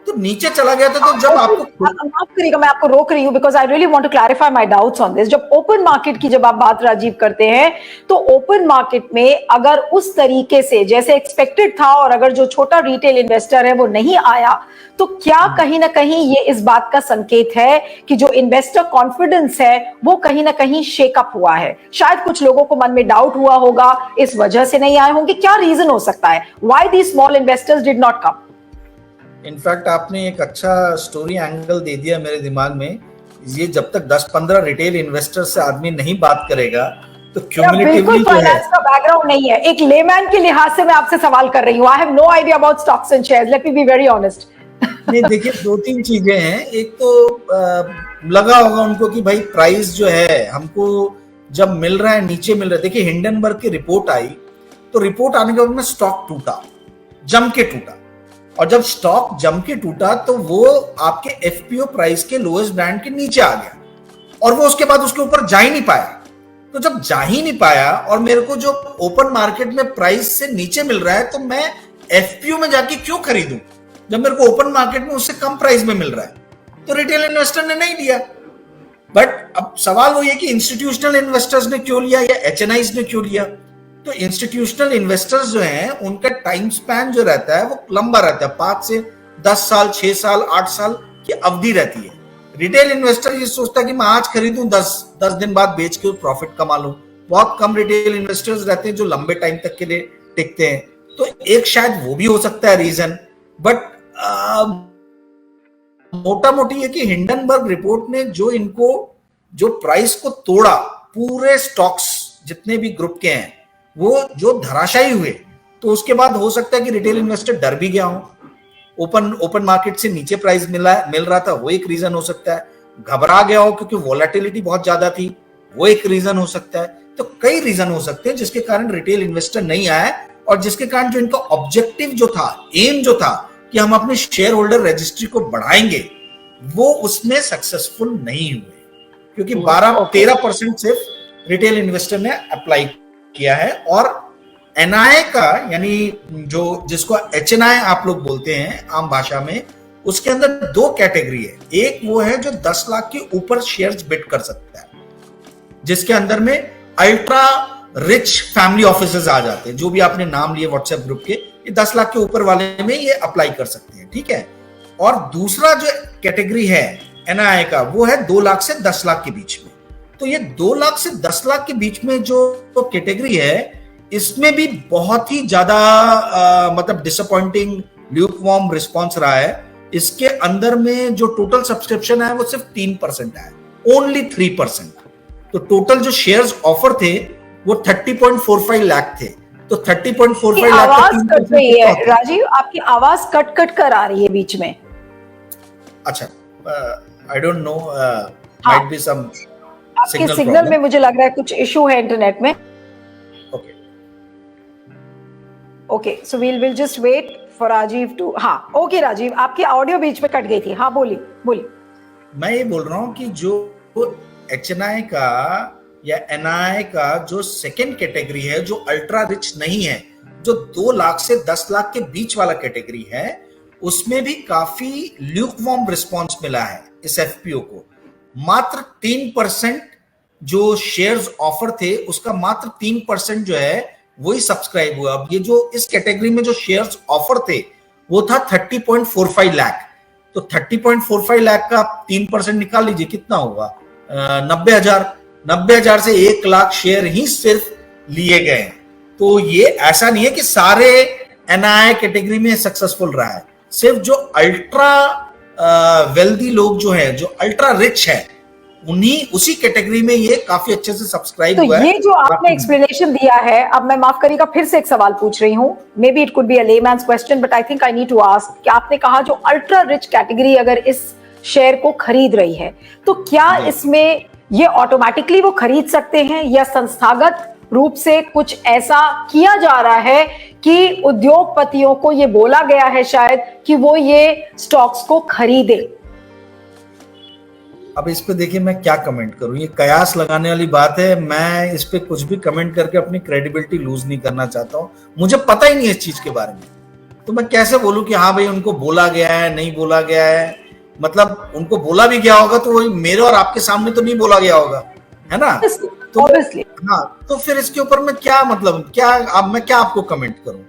तो नीचे चला गया था। तो जब आपको माफ करिएगा, मैं आपको रोक रही हूँ because I really want to clarify my doubts on this. जब ओपन मार्केट की जब आप बात राजीव करते हैं, तो ओपन मार्केट में अगर उस तरीके से जैसे एक्सपेक्टेड था और अगर जो छोटा रिटेल इन्वेस्टर है वो नहीं आया, तो क्या कहीं ना कहीं ये इस बात का संकेत है कि जो इन्वेस्टर कॉन्फिडेंस है वो कहीं ना कहीं शेकअप हुआ है? शायद कुछ लोगों को मन में डाउट हुआ होगा, इस वजह से नहीं आए होंगे। क्या रीजन हो सकता है why the small investors did not come? In fact आपने एक अच्छा स्टोरी एंगल दे दिया मेरे दिमाग में। ये जब तक 10-15 रिटेल इन्वेस्टर से आदमी नहीं बात करेगा तो क्यूमुलेटिवली जो है, फाइनेंस का बैकग्राउंड नहीं है, एक लेमैन के लिहाज से मैं आपसे सवाल कर रही हूँ। I have no idea about stocks and shares, let me be very honest. नहीं देखिए, 2-3 चीजें हैं। एक तो लगा होगा उनको कि भाई प्राइस जो है हमको जब मिल रहा है नीचे मिल रहा है। देखिए हिंडनबर्ग की रिपोर्ट आई, तो रिपोर्ट आने के बाद में स्टॉक टूटा, जम के टूटा। और जब स्टॉक जम के टूटा तो वो आपके एफपीओ प्राइस के लोएस्ट बैंड के नीचे आ गया और वो उसके बाद उसके ऊपर जा ही नहीं पाया। तो जब जा ही नहीं पाया और मेरे को जो ओपन मार्केट में प्राइस से नीचे मिल रहा है, तो मैं एफपीओ में जाके क्यों खरीदूं जब मेरे को ओपन मार्केट में उससे कम प्राइस में मिल रहा है? तो रिटेल इन्वेस्टर ने नहीं लिया। बट अब सवाल वो ये कि इंस्टीट्यूशनल इन्वेस्टर्स ने क्यों लिया या एचएनआईज ने क्यों लिया? तो इंस्टीट्यूशनल इन्वेस्टर्स जो हैं उनका टाइम स्पैन जो रहता है वो लंबा रहता है, 5 से 10 साल, 6 साल, 8 साल की अवधि रहती है। रिटेल इन्वेस्टर ये सोचता है कि मैं आज खरीदूं, 10 दिन बाद बेच के प्रॉफिट कमा लूं। बहुत कम रिटेल इन्वेस्टर्स रहते हैं जो लंबे टाइम तक के लिए टिकते हैं। तो एक शायद वो भी हो सकता है रीजन। बट मोटा मोटी है कि हिंडनबर्ग रिपोर्ट ने जो प्राइस को तोड़ा, पूरे स्टॉक्स जितने भी ग्रुप के हैं वो जो धराशायी हुए, तो उसके बाद हो सकता है कि रिटेल इन्वेस्टर डर भी गया हो। ओपन मार्केट से नीचे प्राइस मिल रहा था, वो एक रीजन हो सकता है। घबरा गया हो क्योंकि वोलेटिलिटी बहुत ज्यादा थी, वो एक रीजन हो सकता है। तो कई रीजन हो सकते हैं जिसके कारण रिटेल इन्वेस्टर नहीं आया और जिसके कारण जो इनका ऑब्जेक्टिव जो था, एम जो था कि हम अपने शेयर होल्डर रजिस्ट्री को बढ़ाएंगे, वो उसमें सक्सेसफुल नहीं हुए। क्योंकि 12-13% सिर्फ रिटेल इन्वेस्टर ने अप्लाई किया है। और एनआई का, यानी जो जिसको एचएनआई आप लोग बोलते हैं आम भाषा में, उसके अंदर 2 कैटेगरी है। एक वो है जो 10 लाख के ऊपर शेयर्स बिड कर सकता है, जिसके अंदर में अल्ट्रा रिच फैमिली ऑफिसेज आ जाते हैं। जो भी आपने नाम लिए व्हाट्सएप ग्रुप के, ये 10 लाख के ऊपर वाले में ये अप्लाई कर सकते हैं, ठीक है। और दूसरा जो कैटेगरी है एनआई का, वो है 2 लाख से 10 लाख के बीच में। तो ये 2 लाख से 10 लाख के बीच में जो कैटेगरी है, इसमें भी बहुत ही ज्यादा मतलब डिसअपॉइंटिंग ल्यूकवार्म रिस्पॉन्स रहा है। इसके अंदर में जो टोटल सब्सक्रिप्शन है वो सिर्फ 3% है, ओनली 3%। तो टोटल जो शेयर्स ऑफर थे वो 30.45 लाख थे। तो 30.45 लाख आवाज कट रही है राजीव, आपकी आवाज कट कट कर आ रही है बीच में। अच्छा, I don't know, might be some आपके सिग्नल में मुझे लग रहा है कुछ इशू है इंटरनेट में। Okay, so will just wait for Rajiv too. हाँ, ओके राजीव, आपकी ऑडियो बीच में कट गई थी। हाँ बोलिए। मैं ये बोल रहा हूँ कि जो एचएनआई का या एनआई का जो सेकेंड कैटेगरी है, जो अल्ट्रा रिच नहीं है, जो 2 लाख से 10 लाख के बीच वाला कैटेगरी है, उसमें भी काफी ल्यूकवार्म रिस्पॉन्स मिला है इस एफपीओ को। मात्र 3% जो शेयर्स ऑफर थे उसका मात्र 3% जो है वही सब्सक्राइब हुआ। अब ये जो इस कैटेगरी में जो शेयर्स ऑफर थे वो था 30.45 लाख। तो 30.45 लाख का 3% निकाल लीजिए, कितना होगा? 90,000 से 1 लाख शेयर ही सिर्फ लिए गए। तो ये ऐसा नहीं है कि सारे एनआई कैटेगरी में सक्सेसफुल रहा है। सिर्फ जो अल्ट्रा वेल्दी लोग जो है, जो अल्ट्रा रिच है, उसी कैटेगरी में ये काफी अच्छे से सब्सक्राइब हुआ है। ये जो आपने एक्सप्लेनेशन दिया है, अब मैं माफ करिएगा फिर से एक सवाल पूछ रही हूँ। Maybe it could be a layman's question, but I think I need to ask कि आपने कहा जो अल्ट्रा रिच कैटेगरी अगर इस शेयर को खरीद रही है, तो क्या इसमें ये ऑटोमेटिकली वो खरीद सकते हैं या संस्थागत रूप से कुछ ऐसा किया जा रहा है कि उद्योगपतियों को ये बोला गया है शायद कि वो ये स्टॉक्स को खरीदे? अब इस पे देखिए मैं क्या कमेंट करूं, ये कयास लगाने वाली बात है। मैं इस पे कुछ भी कमेंट करके अपनी क्रेडिबिलिटी लूज नहीं करना चाहता हूं। मुझे पता ही नहीं है इस चीज के बारे में। तो मैं कैसे बोलूं कि हाँ भाई उनको बोला गया है, नहीं बोला गया है? मतलब उनको बोला भी गया होगा तो वही मेरे और आपके सामने तो नहीं बोला गया होगा, है ना? तो ऑब्वियसली हाँ, तो फिर इसके ऊपर मैं क्या, मतलब क्या, अब मैं क्या आपको कमेंट करूं?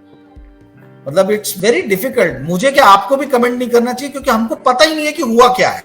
मतलब इट्स वेरी डिफिकल्ट। मुझे क्या, आपको भी कमेंट नहीं करना चाहिए, क्योंकि हमको पता ही नहीं है कि हुआ क्या है।